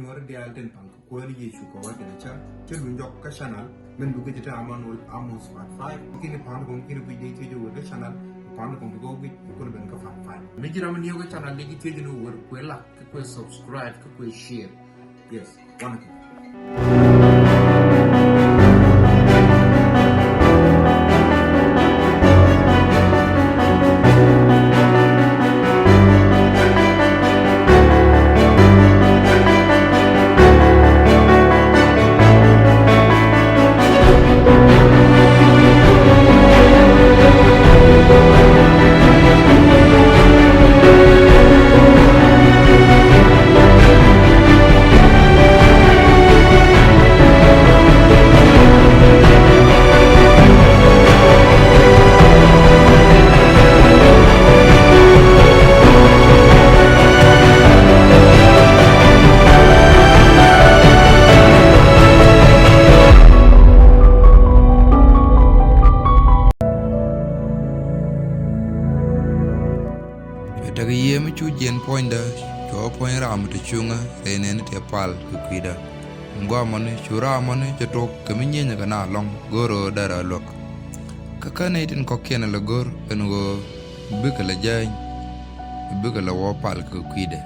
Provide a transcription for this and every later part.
nuar di alten pang ko ni ye shu ko wa de cha che lu jok ka channel men bu ke ta amanul amos part 5 kini pan ko kini bu de te jo de channel pan ko go bi ko ben ka fan fan me jira man yo ka channel de ki te jo wor ko la ko subscribe ko share yes one daga yemi chu jen poinda cho point ram to chunga renen te pal ku kwida ngwamone chura mone to tok keminye nya na long goro dara lok kakane tin kokena la gor engo bikala jay bikala wo pal ku kwida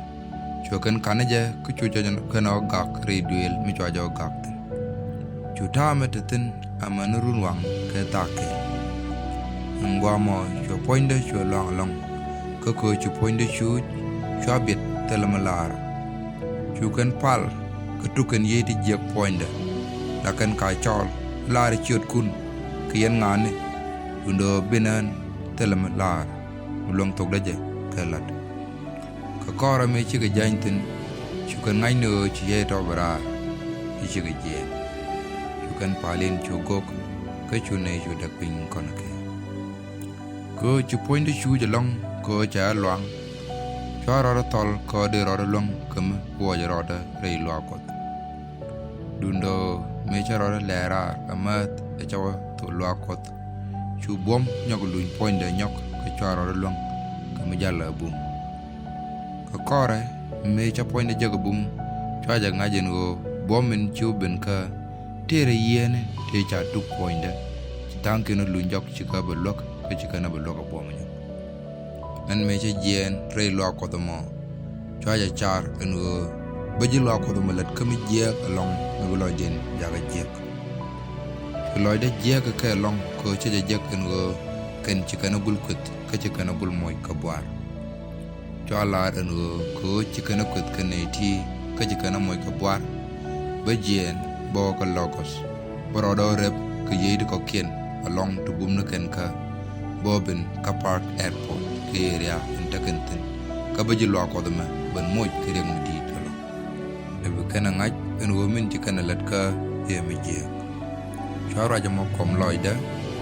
cho kan kanaje ku chu jan kana gak reduel mi cho jo gak chu ta metin amanurun wang ke take ngwamo cho poinda cho long ko chu poinde chu chabit telamalar chu kan pal ko tukan yeti je poinde la kan ka chol lar chut kun kien ngane undo binan telamalar ulong tok daje kalat ka kora me chi ga jantin chu kan ngai no chi ye to bara chi ga je chu kan palin chu gok ka chu ne chu dak pin kon ke ko chu poinde chu jalong ko cha loang cho ro tol ko de ro long kum wo ja ro da re lo ko dundo me cha ro lera amat e cha to lo ko chu bom nyok luin point de nyok ko cha ro long kum jalla bum ko kore me cha point de jaga bum cha ja ngajen go bom min chu ben ka tere yene te cha tu point de tanke no luin jok chi ka blok ko chi kana blok bom nyok an me che jen re lo ko to mo chwa ja char en go beji lo ko to mo lat kami je along me lo den ja ga je lo de je ka long ko che je en go ken chi kana bul kut ka chi kana bul moy ka bar chwa la en go ko chi kana kut kane ti ka chi kana moy ka bar be jen bo ka logos bro do rep ka ye de ko ken along to bum na ken ka bobin ka park airport area intakentin kabaji lo ko dama ban moy kire mu di tolo de be kana ngaj en wo min ti kana lat ka e mi je chara jamo kom loida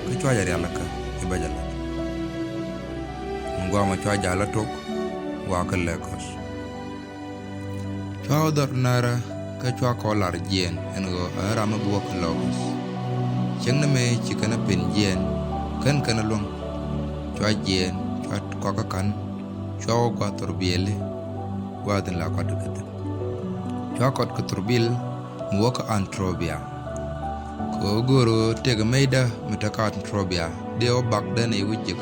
ka chwa ya yalla ka e bajala ngwa ma chwa jala tok wa ka lekos chwa dor nara ka chwa ko lar jen en go ara ma bu ko logos cheng na me ti kana pen jen kan kana long chwa jen ko ka kan cho ko torbiele wa den la ko de cho ko torbil mo ko antrobia ko goro te ga meida mitaka antrobia de o bak de ne wujik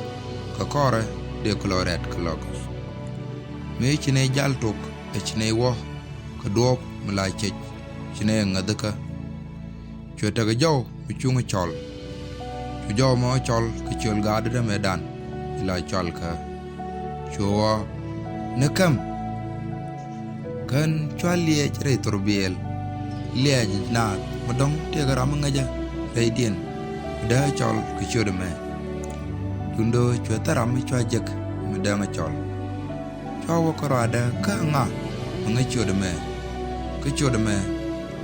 ka kore de cloret klogos me chine jal tok e chine wo ka do mala che chine ngadaka cho ta ga jaw bi chunga chol cho jaw mo chol ka chol ga de medan la chol ka chowa nakam kan chwalie chre torbiel liaj na madong te garam ngaja raidien da chol ku chode me dundo chwataram chwa jek medanga chol chawo karada ka nga nga chode me ku chode me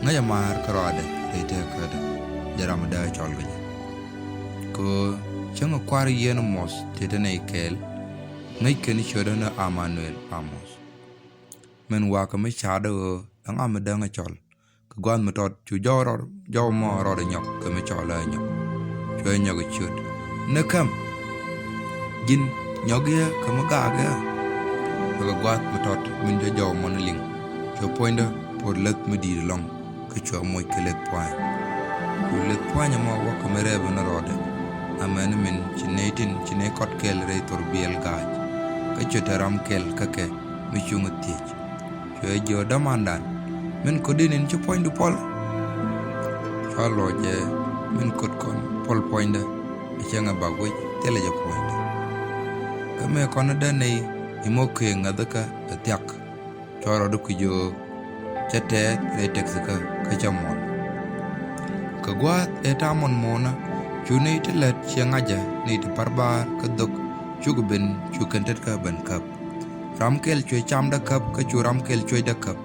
ngaya mar karada ite kada jaram da chol ga ko changa kwar yen mos te ne kel ngai ken chodo na Emmanuel Amos men wa ka me chado ang amadanga chol ka gwan matot chu joro jo mo ro de nyok ka me chola nyok chwe nyok chut na kam gin nyogia ka magaga ka gwat matot min jo jo mon ling cho poinda por let medi long ka chwa moy kelet point ku let point ma wa ka mere na rode amen min chinetin chine kot kel re tor biel gaj ka chotaram kel ka ke mi chungu tich chwe jo damandan min ko dinin chu point du pol chalo je min kot kon pol point da chenga bagwe tele je point ka me kon da nei imo ke ngadaka atyak choro du ku jo chete re texka ka chamon ka gwat etamon mona chune te let chengaja ni te parbar ka dok chugben chukentet ka ban kap ramkel chwe cham da kap ka churam kel chwe da kap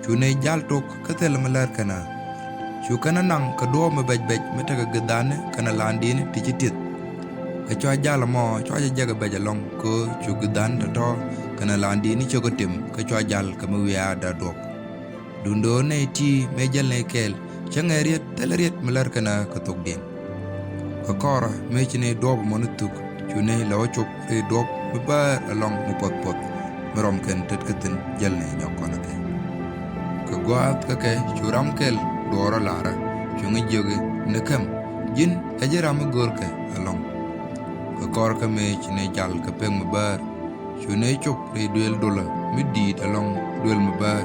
chune jal tok ka tel malar kana chukana nang ka do me bej meta ka gadane kana landine ti chitit ka chwa jal mo chwa jaga bejalong ko chugudan da to kana landine chogotim ka chwa jal ka me wiya da dok dundo ne ti me jal ne kel changeriet teleriet malar kana ka tok din ka kora me chine dob monutuk chune law chok e dob me bar along mo pot merom ken tet katin jal ne nyokona ke ka gwat ka ke churam kel dora lara chungi joge nekam jin ajeram gorke along ka kor ka me chine jal ka peng me bar chune chok re duel dola midi along duel me bar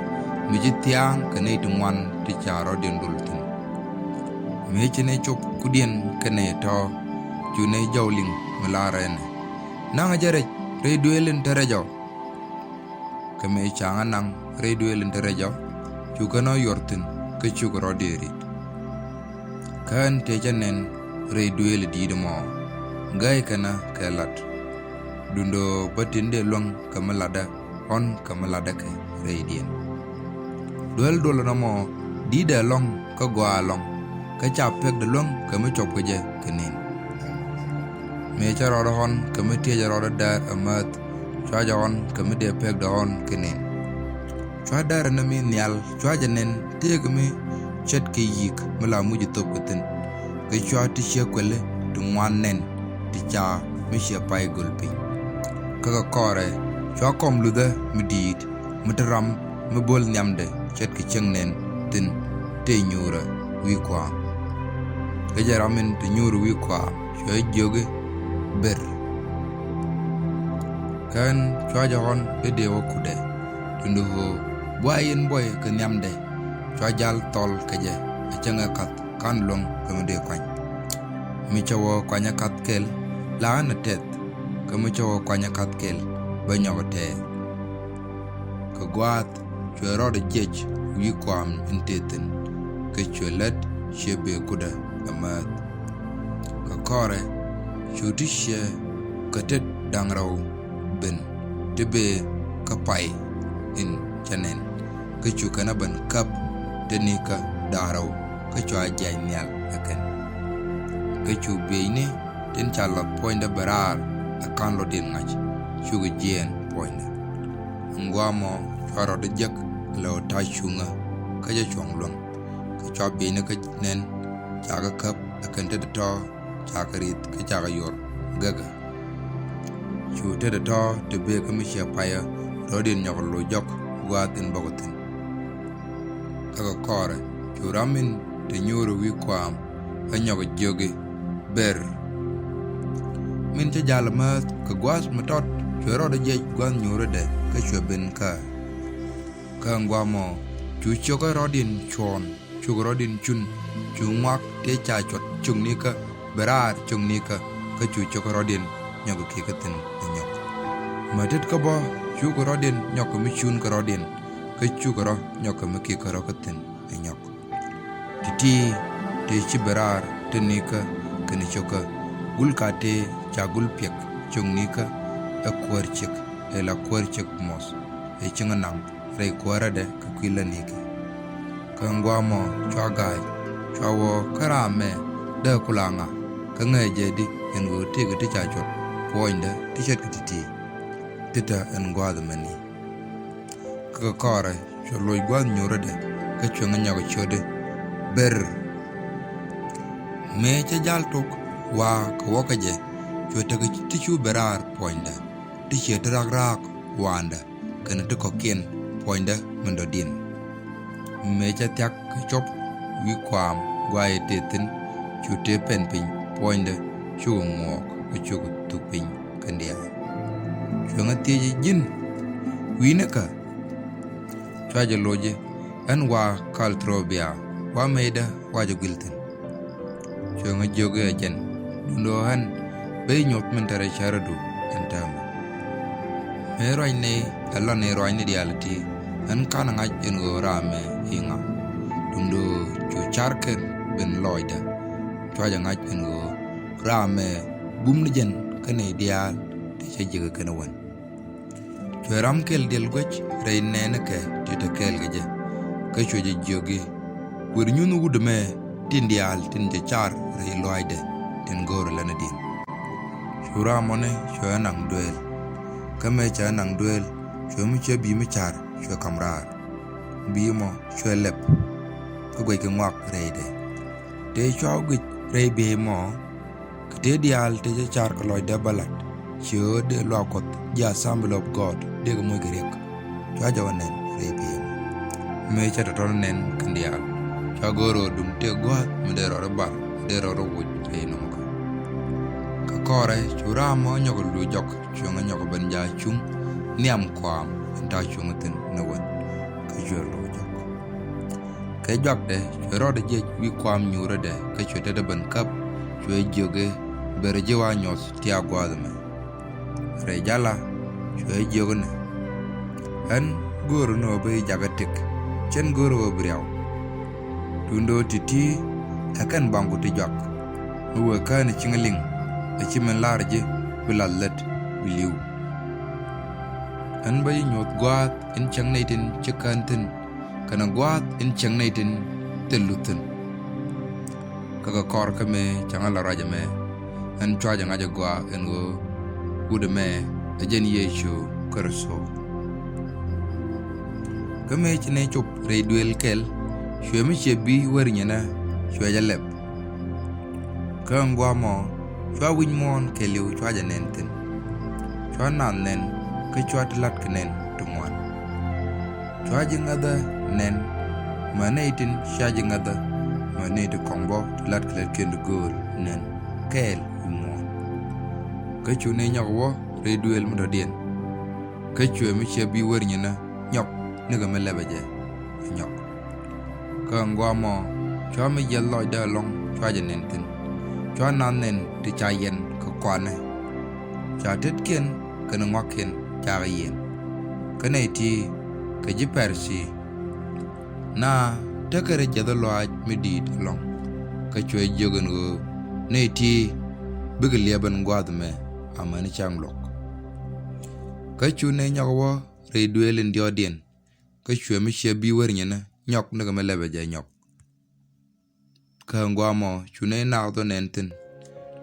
mi jitiang ka ne tungwan ti charo den dultin me chine chok kudien kene to chune jawling melara ne nanga jare re duelin terejo kame changa nang re duelin terejo chukano yortin ke chukro derit kan tejanen re duel didmo ngai kana kelat dundo batinde long kamalada on kamalada ke re dien duel dolano dida long ka gwa long ka chapek de long kame chop je kenin me charoro hon kame tie jaroro dar amat chwa jon kame de pek de hon kenin chwa dar na mi nyal chwa janen tie kame chet ke yik mala muji top ketin ke chwa ti che kwele tu nen ti cha mi che pai gulpi ka kore chwa kom luda midit mutram mebol nyamde chet ke chengnen tin te nyura wi kwa ke jaramin te nyuru wi kwa chwa joge ber kan chwa jahon de wo kude tundu ho boyen boy ke nyamde chwa jal tol keje chenga kat kan long kemede kwany mi chawo kwanya kat kel la na tet kemi chawo kwanya kat kel banyote ka gwat chwe rode jech wi kwam inteten ke chwelet shebe kuda amat ka kore chutishe katet dangraw ben tebe kapai in chanen ke chukana ban kap denika daraw ke chwa jay nyal akan ke chu beine ten chala poinda barar akan lo din ngach chugu jen poinda ngwamo charo de jak lo ta chunga ka ja chonglong ke chwa beine ke nen chaga kap akan te to chakarit ke chaga yor gaga chu te to te be ke mi paya rodin nyoklo jok gwatin bogotin ka kore churamin te nyuru wi kwam anyogo joge ber min te jalmat ka gwas matot chero de jej gwan nyuru de ka chweben ka ngwamo chu choga rodin chon chu rodin chun chu mak te cha chot chungni ka berar chungni ka chu choga rodin nyogo kikatin nyok matet ka bo chu rodin nyok mi chun ka rodin ka chu ro nyok mi kikaro katin nyok titi te chiberar tenika kene choka gulkate chagul pek chungnika akwarchik ela kwarchik mos e chinganang re kwarade ka kwilanike kangwamo chwagai chwawo karame da kulanga kangeje di engo tiga ti chachot poinda ti chet kititi tita en gwad mani ka kore choloy gwad nyurade ka chunganya ko chode ber me cha jal tok wa ko wakaje chota ke tichu berar poinda ti chetrak wanda kana to kokin poinda mendo din mecha tiak chop wi kwam gwae tetin chute pen pin poinde chu ngok chu tu pin kandia chunga tieji jin winaka chwaje loje an wa kaltrobia wa meida waje giltin chunga joge ajen dundo han be nyot men tare charadu entama me roi ne alla ne roi ne dialati an kana ngaj en go rame inga dundo chu charken ben loida chwaje ngaj en go rame bumni jen kane dial te chejega kana wan chweram kel del goch rei nene ke tita kel geje ke chweje jogi wer nyunu wudme tin dial tin je char rei loide tin goro lana din shura mone chwe nang duel kame cha nang duel chwe mu che bi mi char chwe kamrar bi mo chwe lep ko gwe ke ngwak reide te chwa gwe rei be mo te dial te je char ko loide balat chwe de lokot ja assembly of god de ko mo gerek chwa jawanen rei be me cha to nen kandial chwa goro dum te gwa me de ro ba de ro wut rei no kore chura mo nyoko lu jok chunga nyoko banja chung niam kwam nta chunga tin nawan ka jolo jok ka jok de churo de je wi kwam nyura de ka chute de ban kap chwe joge berje wa nyos tia gwadme re jala chwe joge ne an goro no be jagatik chen goro briaw tundo titi akan bangu ti jok uwe kan chingaling achimen larje bilallet biliu an bayi nyot gwat in changnaitin chikantin kana gwat in changnaitin telutin kaga kor kame changala raja me an chwaja ngaja gwa en go ude me ajen yeshu kerso kame chine chup reduel kel shwemi chebi warnyana shwaja lep kangwa mo chwa win mon ke liu chwa janen tin chwa nan nen ke chwa tlat kenen tumwan chwa jingada nen manaitin sha jingada manaitu kombo tlat klet kendu gol nen kel mon ke chu ne nyakwo reduel mudadien ke chwe mi che bi wernyina nyok ne ga melebeje nyok ka ngwa mo chwa mi yelloy da long chwa janen tin chwa nan nen ti cha yen ko kwane cha tet ken kana ngwaken cha yen kana ti ka ji persi na takare jado loaj midit long ka chwe jogen go ne ti bigel yaban gwadme amani changlok ka chu ne nyakwo reduel ndiodien ka chwe mi che bi wernyana nyok ne ga melebe je nyok ka ngwamo chune na to nenten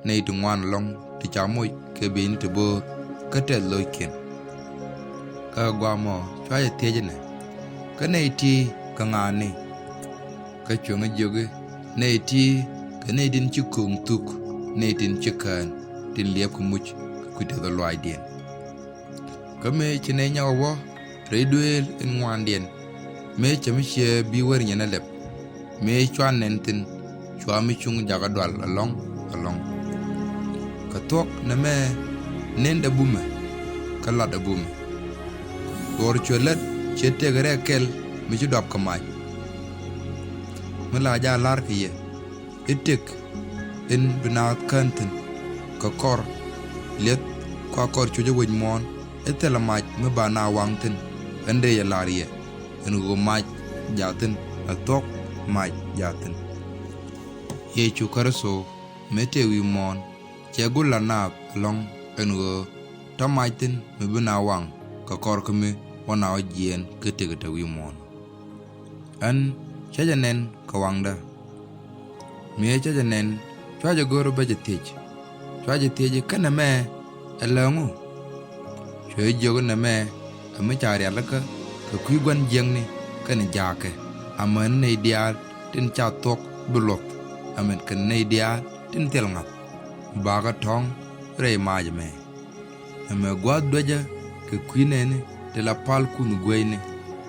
nei tu ngwan long ti chamoy ke bin te bo ka te loiken ka ngwamo chwa ye tejene ka nei ti ka ngani ka chunga joge nei ti ka nei din chukung tuk nei din chikan tin liep ku much ku te do loy dien ka me chine nyawo reduel en ngwan dien me chami che bi wer nyana lep me chwa nenten chwa mi chung jaga dwal along ka tok na me nenda bume ka lada bume dor cholet chete gare kel mi chu dop kamai mala ja lar kiye itik in binat kantin ka kor let ka kor chuje woj mon etela maj me bana wangtin ende ya lariye en go maj jatin atok maj jatin ye chu karso mete wi mon che gulla nap long engo tamaitin me bina wang ka kor keme wana ojien kete wi mon an chajanen ka wangda me chajanen chwaja goro chwaja tej kana me elangu chwe jogo na me ame chari alaka ka kuigwan jengni kana jake aman ne dial tin cha tok bulot amen kan nei dia tin telngat baga tong rei majme ame gwad doja ke kwinene de la pal kun gwene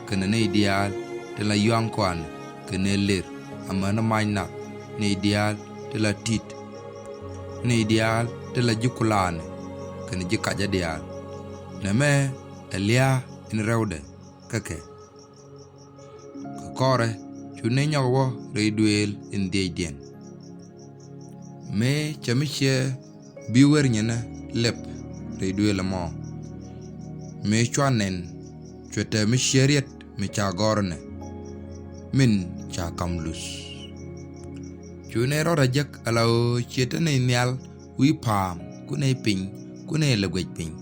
kan nei dia te la yuang kwan ke ne ler amana maina ne ideal te la tit ne ideal te la jukulan ke ne jikaja dial ne me elia in rewde kake kore chune nyawo reduel in deidien me chamiche biwer nyena lep reduel mo me chwanen chwete mi sheriet mi cha gorne min cha kamlus chune rora jak alao chetane nyal wi pam kune ping kune legwej ping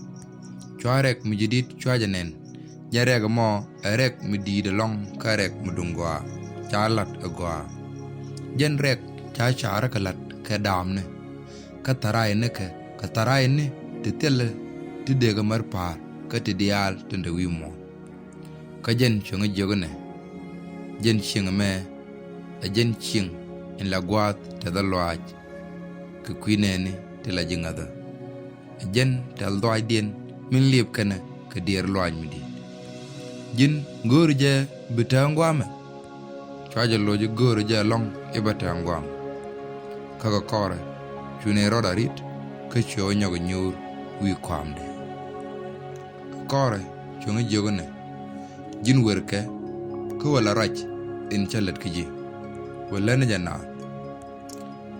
chwarek mi jidit chwajanen jareg mo erek mi dide long karek mudungwa chalat agwa jen rek cha chara kalat ke damne ka tarai ne ka tarai ne te tele te dega mar par ka te dial tende wi mo ka jen chunga jogone jen chinga me a jen ching in la gwat te da loaj ka kwinene te la jingada jen tel doy dien min liep kana ka dir loaj mi di jin gorje bitangwame chaja loje gorje long e batangwam kaga kore chune roda rit ka cho nyogo nyur wi kwamde kore chunga jogone jin werke ko wala raj in chalet kiji wala ne jana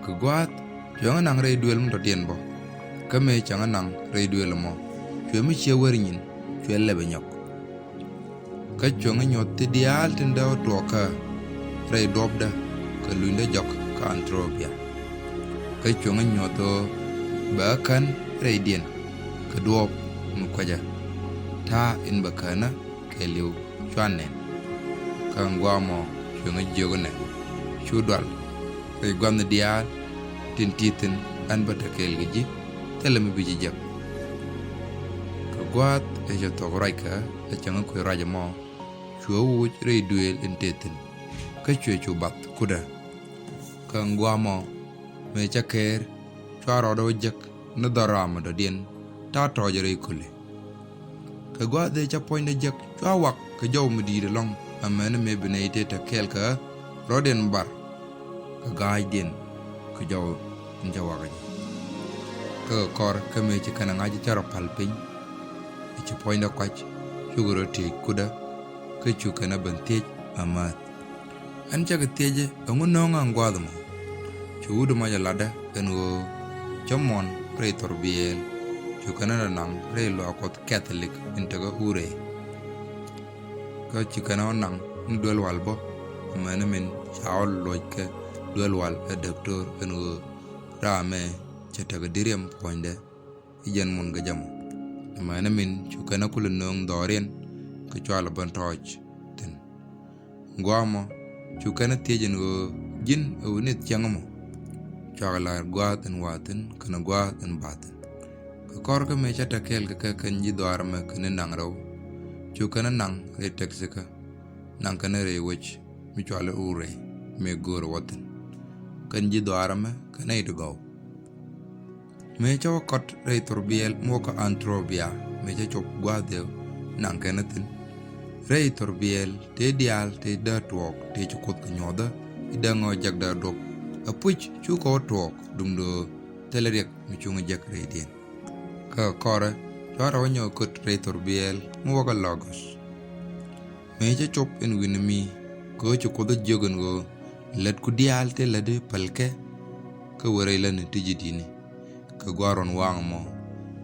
ko gwat chunga nang re duel mo tien bo kame changa nang re duel mo chumi che wernyin chwelle be nyok ka chunga nyotte dial tinda doka re dobda ka lunde jok ka antropia ka chunga nyoto ba kan re dien ka dob mu kwaja ta in bakana ke liu chwanen ka ngwamo chunga jogone chudwal re gwamne dial tin titin an batakel giji telemi biji jak ka gwat e joto raika e changa ko raja mo chuo wuj re duel entetin ka chue chubat kuda ka ngwamo me chaker chwaro do jak no darama do dien ta tojere kule ka gwat de cha poinde jak chwawak ka jow mudire long amene me benete ta kelka roden bar ka gaiden ka jow njawaga ka kor ka me chikana ngaji charo palpin e cha poinde kwach chuguro te kuda ka chukana bantej amat an chaga teje angunonga ngwadmo chudu ma jalada enwo chamon pre torbiel chukana nang re lo akot catholic intaga ure ka chukana nang ndol walbo mane min chaol loike dol wal e doctor enwo rame chataga diriam poinde ijan mun ga jam mane min chukana kulunong dorien ka chwala bantoch ten ngwamo chukana tejen go jin awnet changamo chwala gwaten waten kana gwaten baten ka korka me chata kel ka kanji dwarma kana nangraw chukana nang re taxika nang kana re wech mi chwala ure me gor waten kanji dwarma kana idgo me chaw kot re torbiel moka antrobia me chop gwade nang kana tin re torbiel te dial te da twok te chukot nyoda idango jagda dok apuch chuko twok dumdo telerek mi chunga jak re dien ka kore chara wanyo kot re torbiel moka logos me chop en winmi ko chukot jogon go let ku dial te lade palke ka wore lan tijidini ka gwaron wangmo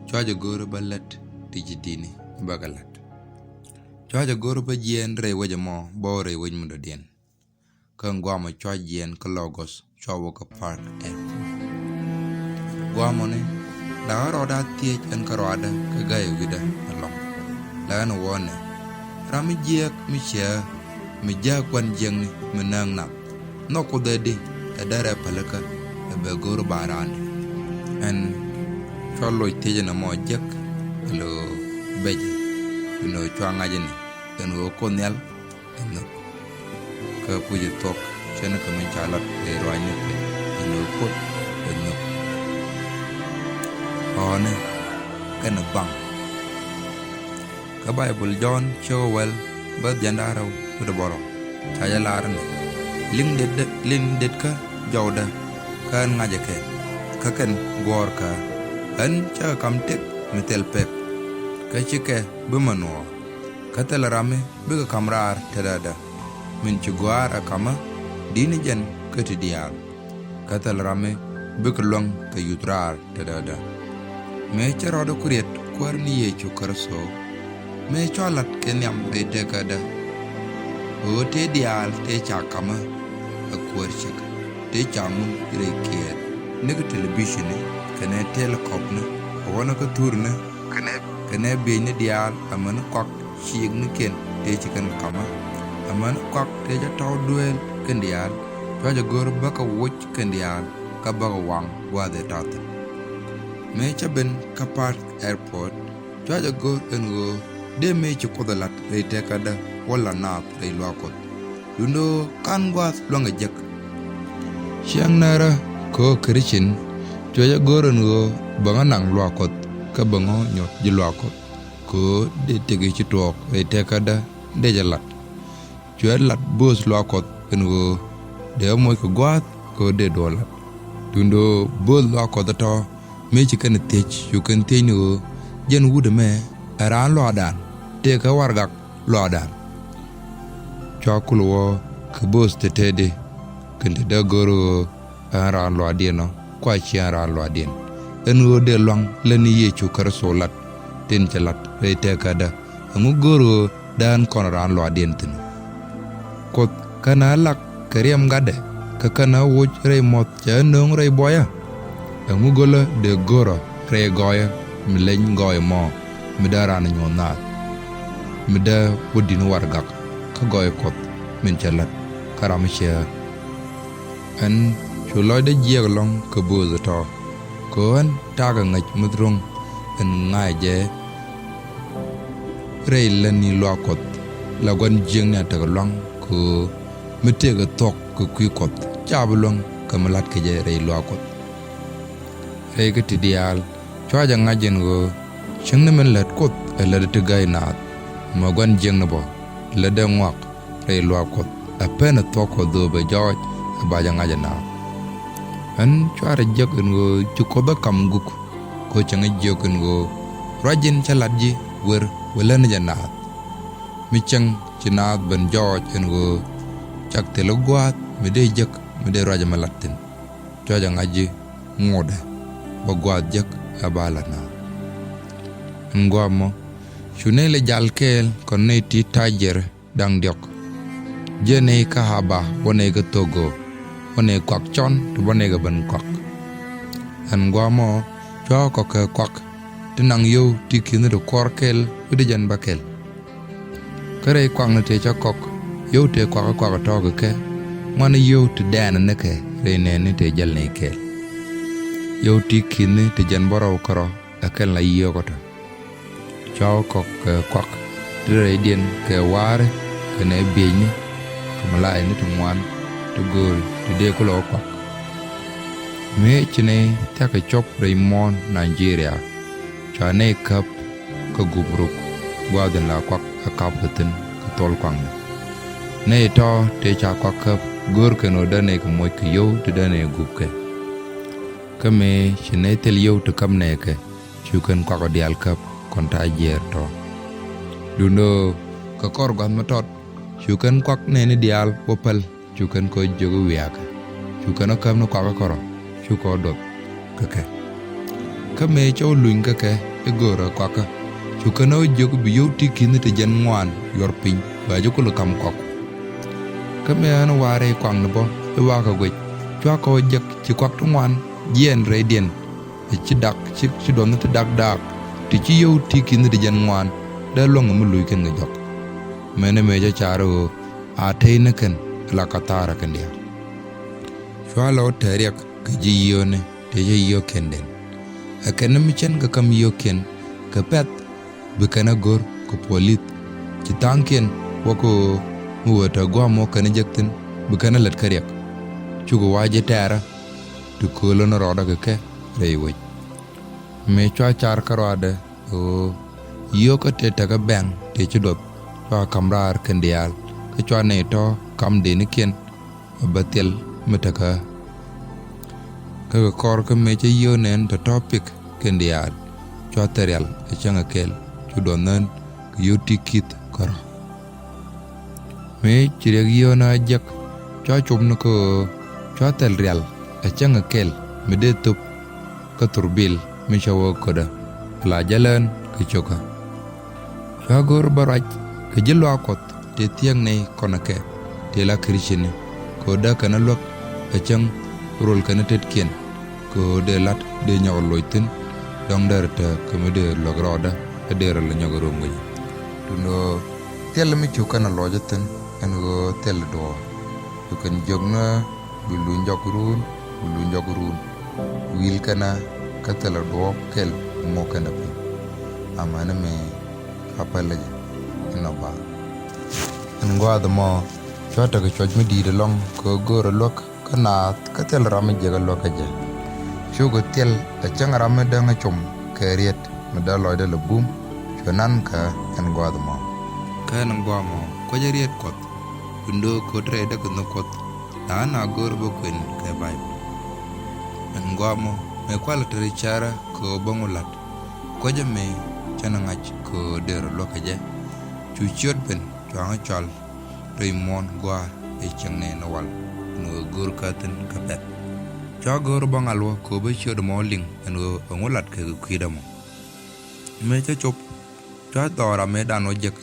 chaja goro balat tijidini bagalat chaja goro ba jien re wajamo bore wej mundo dien ka ngwamo chaja jien ka logos chawo ka park gwamo ne la roda tiech en ka roda ka gayo gida along la no wone rami jiek mi chia mi ja kwan jeng ni menang na no ko dede dare palaka be goro baran en cholo teje na mo jek lo beje no chwanga jeni en wo konel en ka puje tok chen ka min chalat e roine pe no ko en no one kana bang ka bible john chowel ba jandaro to boro chaya larne ling det ka jawda kan ngaje ke ka kan gor ka an cha kam tek mitel pek ka chike bumano ka telarame be ka kamrar tedada min ci gwar akama dini jen ka tidial ka telarame be ka long ka yutrar tedada me charodo kuriet kwar ni ye chukarso me cholat kenyam be tekada o te dial te chakama akwar chika te chamun rekier nek television kane telekopne wana ka turne kane benya dial aman kok chiig ni ken te chikan kama aman kok te ja taw duel kendial ja gor baka woch kendial ka baga wang wa de tat me chaben ka park airport ja gor engo de me chukodalat re te kada wala na re lwakot dundo kan gwas longa jek siang nara ko krishin ja gor engo banga nang lwakot ka bango nyot ji lwakot ko de tege ci tok re te kada de jalat lat bos lwakot engo de moy ko gwat ko de dolat dundo bol lwakot to me ci kan tech yu kan tenu jen wude me aran lodan te ka wargak lodan chakulo ka bos te tede kende da goro aran lodino kwa ci aran lodin engo de long leni ye chu kar solat tin chalat re te kada ngu goro dan konaran lodin tin kot kana lak kariam gade ka kana wuj re mot cha nong re boya ngu gola de goro re goya mileng goy mo midaran nyona mida wudin wargak ka goy kot min chalat karamshe an chuloy de jeglong ka bozato kon taga ngaj mudrung en ngaje rei lani lokot lagon jingna taga long ko mitega tok ko kwikot chablong kamalat ke je rei lokot rei ke tidial chwaja ngajen go chingna men lat kot la de gay nat magon jingna bo la de ngwak rei lokot apena toko do be joj abaja ngajana an chwara jogun go chukoba kam guk ko changa jogun go rajin chaladji wer wala na janat mi chang chinat ban joj en go chak telo gwat mi de jak mi de raja malatin choja ngaji ngode ba gwat jak abalana ngwamo shunele jalkel konne ti tajer dang diok jene kahaba wone ga togo wone kwak chon to wone ga ban kwak an gwamo cho ko ka kwak tinang yo tikine do korkel ude jan bakel kare kwang na te cha kok yo te kwak to ga ke man yo te dan ne ke re ne ni te jal ne ke yo tikine te jan boro koro akel la yo ko to cho kok kwak re dien ke ware ke ne bieni malai ni tungwan to gol to de ko lo kwak me chine ta ka chop Raymond Nigeria chane kap ka gubruk gwaden la kwak akap tin ka tol kwang ne to te cha kwak kap gor ke no dane ko moy ke yo te dane gup ke kame chine tel yo to kam ne ke chukan kwak dial kap kon ta jer to duno ka kor gwan matot chukan kwak ne ni dial popal chukan ko jogo wiaka chukan kam no kwak koro chuko dot kake kame cho luin kake egora kwaka chukan o jogo biyo tikin te jan ngwan yor pin ba jogo kam kwak kame an ware kwang no bo e waka gwe chwa ko jak chi kwak ngwan yen redien e chi dak chi don te dak ti chi yo tikin te jan ngwan da long mu lui ken ngajok mene meja charo a teina ken la katara ken dia chwalo teriak ke jiyone te yo kenden aken mi chen ka kam yo ken ka pet bukana gor ko polit ci tanken wako muwata gwamo kan jakten bukana lat kariak chugo waje tara to kolo na roda ke rewe me chwa char karode o yo ko te taga bang te chudot pa kamrar kendial ke chwa ne to kam de ni ken batel metaka ka kor ka me che yo nen to topic ken dia cho terial e changa kel chu donan yo tikit kor me chire yo na jak cho chum no ko cho tel real e changa kel me de tup ka turbil me chawo koda la jalan ke choka cho gor baraj ke jilo akot te tiang nei konake te la krishini ko da kana lok e chang rol kana tet ken ko de lat de nyaw loitin dong der ta ko de logroda e der la nyagoro ngi tuno tel mi chu kana lojaten en go tel do to kan jogna bulu njogrun wil kana katala do kel mo kana pe amana me kapala ina ba en go adamo chota ke choj mi di de long ko goro lok kana katel ram je ga lokaje shugo tel a changara me danga chum keriet me da loide le bum chonan ka en go adamo kan go mo ko jeriet kot undo ko tre da ko kot ana gor bo kwen ke bai en go mo me kwala tere chara ko bongulat ko jame chana ngach ko der lokaje chu chiot ben changa chal Raymond gwa e changne nawal no gor katen kapet cha gor bangalwa ko be chiot mo ling no bongulat ke kuidamo me cha chop cha dora me dano jek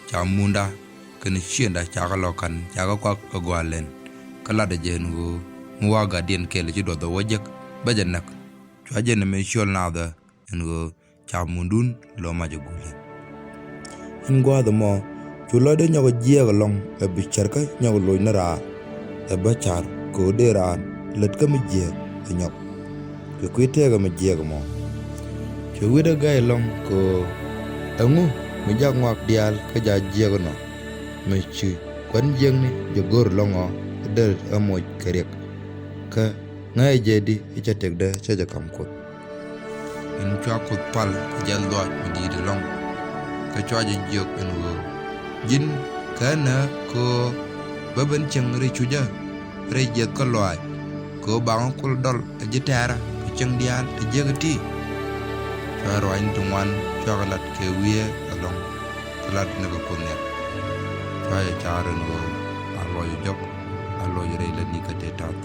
cha munda ken chienda cha lokan cha ko gwalen kala de jenu muwaga den kele ci do wajek bajanak cha jene me chol nada ngo cha mundun lo majugule ngwa the mo chulo de nyago jiega long e bicharka nyago loy nara e bachar ko de ran let ka mi je e nyok ke kuitega mi jiega mo chuwida gay long ko angu mi jak ngwak dial ka ja jiega no me chi kwan jeng ni jogor longo de amoy kerek ka ngay jedi icha tegda cha kam ko en chwa ko pal jal do mi di de long ka chwa je jok en wo jin kana ko baben cheng ri chuja re je ko loy ko bang ko dol je tara ko cheng dial je gati chwa roin tungwan chwa lat ke wiye along lat ne ko ne chwa ya charan wo aloy jok aloy re la ni ka te tat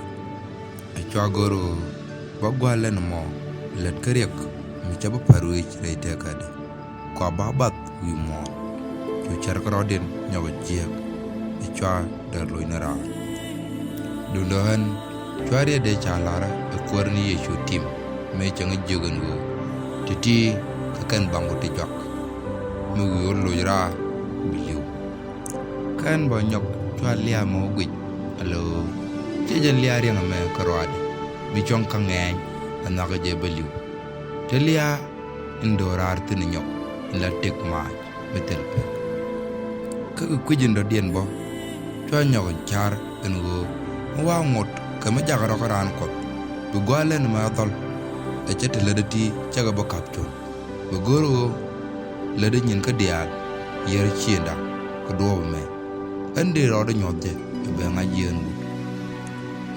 chwa goro bagwale no mo let kerek mi chaba paru ich re te kade ko babat wi mo chu char krodin nyaw jiek e chwa der loy nara dundohan chwa re de chalara e korni ye chu tim me chang jogen go titi ka kan bango te jok mu yo loy ra biliu kan bo nyok chwa lia mo gwi alo jejen liari ngame karwade mi chong kangeng anaka je beliu telia indorar tin nyok la tek ma metel pe ka kujin do dien bo to nyok char engo wa ngot kama jagaro karan ko bu gwalen ma dol e cete ledati caga bo kapto bu goro lede nyin ka dial yer chienda ko do me ande ro do nyodde be ngajien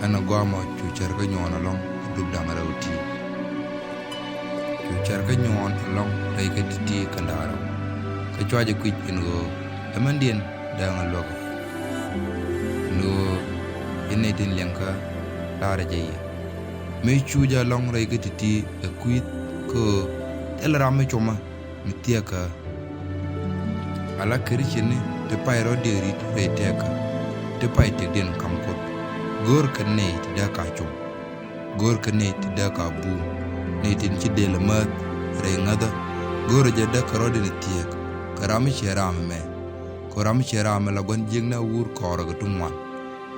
ana gwamo chuchar ka nyon along dub dangara uti chuchar ka nyon along rai ka titi kandara ka chwaje kwich ingo amandien danga lok no ine tin lenka dara jeye me chuja long rai ka titi e kwit ko telrame choma mitiaka ala kerichene te pairo derit reteka te paite den kamkot gor ka ne ti da ka chum gor ka ne ti da ka bu ne tin ci de la mat re ngada gor ja da ka rodin tiek karam cheram me koram cheram la gon jing na wur ko ra tumwan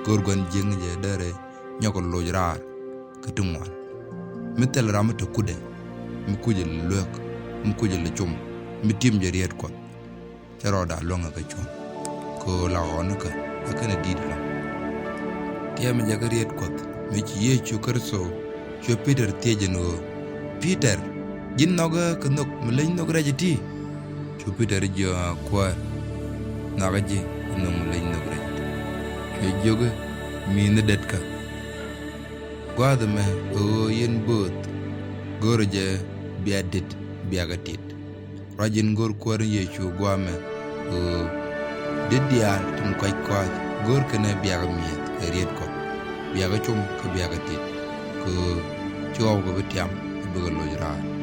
gor gon jing je dare nyoko lojrar ka tumwan mitel ram to kude mi kuje lok mi kuje le chum mi tim je riet ko roda longa ka chum ko la on ka akana didla tiam jagariet kot mi ye chu kerso chu Peter tejeno Peter jin noga kanok mlen nogra jeti chu Peter jo kwa nagaji no mlen nogra ke joge min detka gwada me o yen bot gorje biadit biagatit rajin gor kwar yechu gwame o dedial tum koy kwat gor kene biaga miet eriet ko biaga chum ke biagatit ko chow go betiam be lo jra